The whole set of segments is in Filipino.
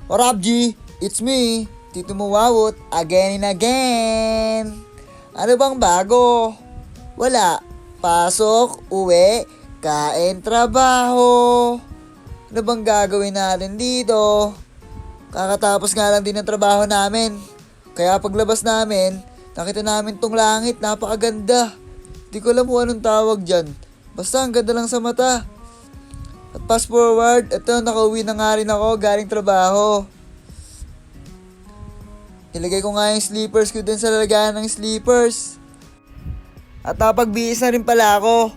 What up, G? It's me, Tito Muwawot, again and again. Ano bang bago? Wala. Pasok, uwi, kain, trabaho. Ano bang gagawin natin dito? Kakatapos nga lang din ng trabaho namin. Kaya paglabas namin, nakita namin tong langit, napakaganda. Di ko alam kung anong tawag dyan. Basta ang ganda lang sa mata. At fast forward, ito nakauwi na nga rin ako galing trabaho. Nilagay ko nga yung sleepers ko dun sa lalagayan ng sleepers. At napagbihis na rin pala ako.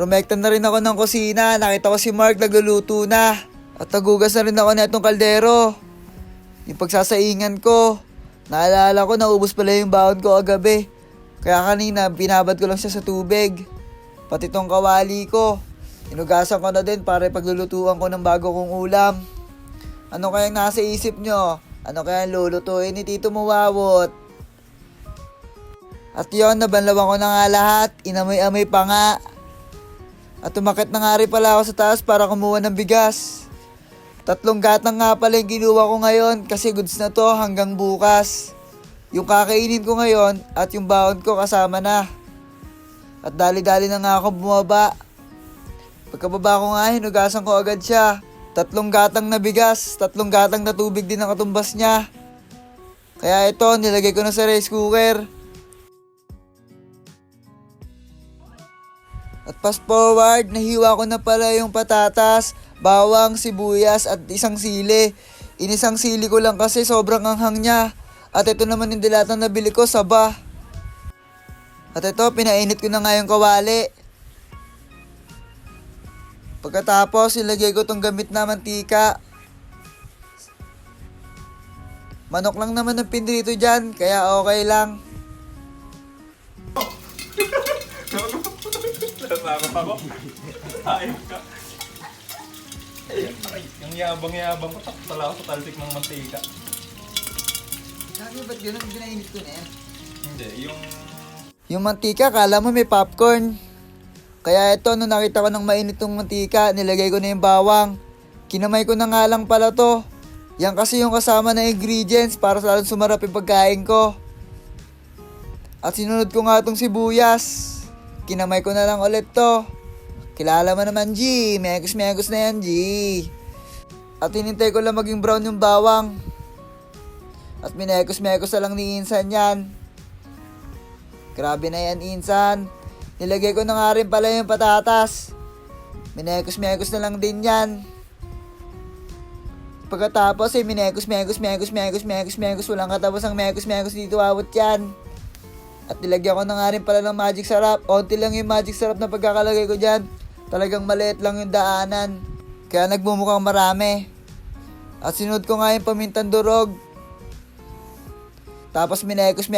Rumekta na rin ako ng kusina, nakita ko si Mark nagluluto na. At nagugas na rin ako na itong kaldero. Yung pagsasaingan ko, naalala ko naubos pala yung baon ko kagabi. Kaya kanina binabad ko lang siya sa tubig. Pati tong kawali ko, inugasan ko na din para paglulutuan ko ng bago kong ulam. Ano kayang nasa isip nyo? Ano kayang lulutuin ni Tito Muwawot? At yon, nabanlawan ko na nga lahat, inamoy-amoy pa nga. At umakit na nga rin pala ako sa taas para kumuha ng bigas. 3 gatang nga pala yung kinuha ko ngayon kasi goods na to hanggang bukas. Yung kakainin ko ngayon at yung baon ko kasama na. At dali-dali na nga ako bumaba. Pagkababa ko nga, hinugasan ko agad siya. 3 gatang na bigas, 3 gatang na tubig din ang katumbas niya. Kaya ito, nilagay ko na sa rice cooker. At fast forward, nahiwa ko na pala yung patatas, bawang, sibuyas at isang sili. Inisang sili ko lang kasi sobrang anghang niya. At ito naman yung dilatang nabili ko, saba. At ito, pinainit ko na nga yung kawali. Pagkatapos, ilagay ko tong gamit na mantika. Manok lang naman ang pinrito dyan, kaya okay lang. Nasakot ako. Ayos ka. Yung yabang-yabang ko, takot ako sa talsik ng mantika. Sabi ba't gano'n pinainit ko na yan? Hindi, Yung mantika, kala mo may popcorn. Kaya ito, nung nakita ko ng mainit ng mantika, nilagay ko na yung bawang. Kinamay ko na nga lang pala to. Yan kasi yung kasama na ingredients para lalong sumarap yung pagkain ko. At sinunod ko nga itong sibuyas. Kinamay ko na lang ulit to. Kilala mo naman, G. Megos na yan, G. At hinintay ko lang maging brown yung bawang. At minekos na lang ni Insan yan. Grabe na yan, Insan. Nilagay ko na nga rin pala yung patatas. Minekos na lang din yan. Pagkatapos minekos. Walang katapos ang mekos dito awat yan. At nilagyan ko na nga rin pala ng magic sarap. Onti lang yung magic sarap na pagkakalagay ko dyan. Talagang maliit lang yung daanan. Kaya nagmumukhang marami. At sinunod ko nga yung pamintang durog. Tapos minekos ko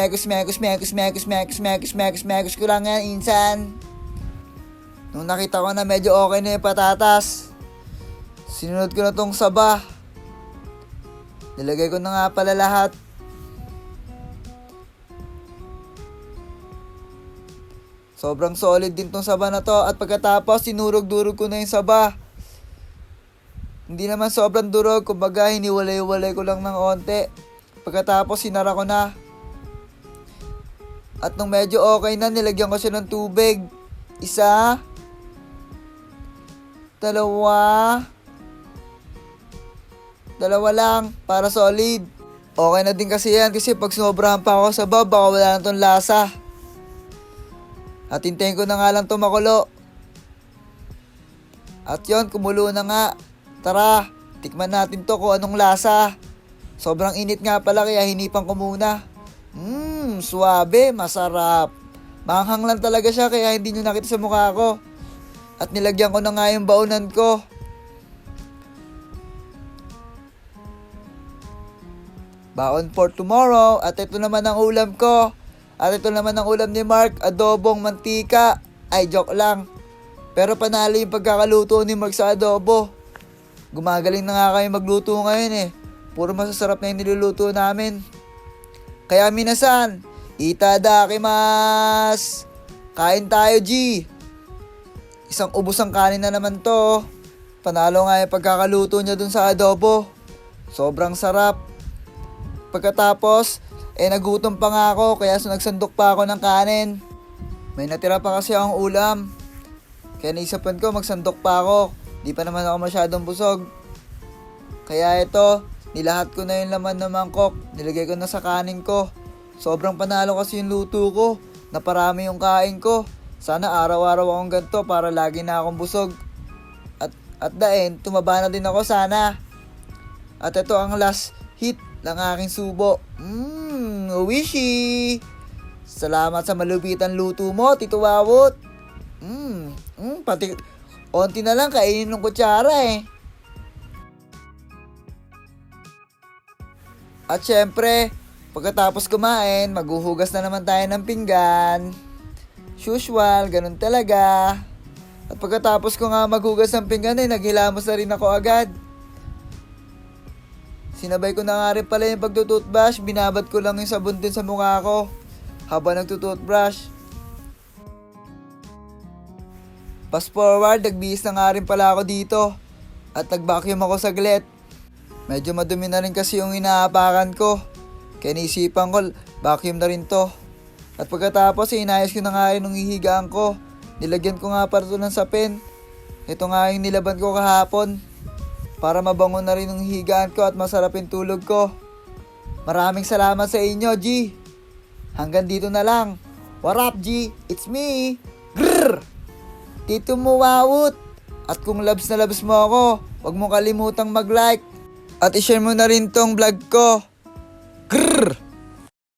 lang yan, Insan. Nung nakita ko na medyo okay na yung patatas, sinunod ko na tong saba. Nilagay ko na nga pala lahat. Sobrang solid din tong saba na to. At pagkatapos, sinurog-durog ko na yung saba. Hindi naman sobrang durog, kumbaga hiniwalay-walay ko lang ng onte. Pagkatapos, sinara ko na. At nung medyo okay na, nilagyan ko siya ng tubig. 1, 2, 2 lang, para solid. Okay na din kasi yan, kasi pag sinobrahan pa ako sa baba, baka wala na tong lasa. At hintayin ko na nga lang tumakulo. At yon, kumulo na nga. Tara, tikman natin to kung anong lasa. Sobrang init nga pala kaya hinipan ko muna. Suwabe, masarap. Manghang lang talaga siya kaya hindi nyo nakita sa mukha ko. At nilagyan ko na nga yung baonan ko. Baon for tomorrow. At ito naman ang ulam ko. At ito naman ang ulam ni Mark, adobong mantika. Ay, joke lang. Pero panalo yung pagkakaluto ni Mark sa adobo. Gumagaling na nga kayo magluto ngayon eh. Puro masasarap na yung niluluto namin. Kaya minasan, itadakimasu! Kain tayo, G! Isang ubos ang kanin na naman to. Panalo nga yung pagkakaluto niya dun sa adobo. Sobrang sarap. Pagkatapos, nagutom pa nga ako kaya nagsandok pa ako ng kanin. May natira pa kasi akong ulam. Kaya naisipan ko magsandok pa ako. Di pa naman ako masyadong busog. Kaya ito, nilahat ko na yung laman ng mangkok. Nilagay ko na sa kanin ko. Sobrang panalo kasi yung luto ko. Naparami yung kain ko. Sana araw-araw akong ganito para lagi na akong busog. At the end, tumaba na din ako sana. At ito ang last hit ng aking subo. Wishy! Salamat sa malupitan luto mo, Tito Wawot. Pati onti na lang kainin ng kutsara eh. At syempre, pagkatapos kumain, maghuhugas na naman tayo ng pinggan. Usual, ganun talaga. At pagkatapos ko nga maghugas ng pinggan naghilamos na rin ako agad. Sinabay ko na nga rin pala yung pagtututbrush, binabad ko lang yung sabon din sa mukha ko habang nagtututbrush. Fast forward, nagbihis na nga rin pala ako dito at nag-vacuum ako saglit. Medyo madumi na rin kasi yung inaapakan ko, kaya naisipan ko, vacuum na rin to. At pagkatapos, inayos ko na nga rin yung hihigaan ko. Nilagyan ko nga para ito ng sapin. Ito nga yung nilaban ko kahapon para mabango na rin yung higaan ko at masarap yung tulog ko. Maraming salamat sa inyo, G. Hanggang dito na lang. What up, G? It's me. Grrr! Tito mo, Wawot. At kung loves na loves mo ako, huwag mo kalimutang mag-like. At i-share mo na rin tong vlog ko. Grrr!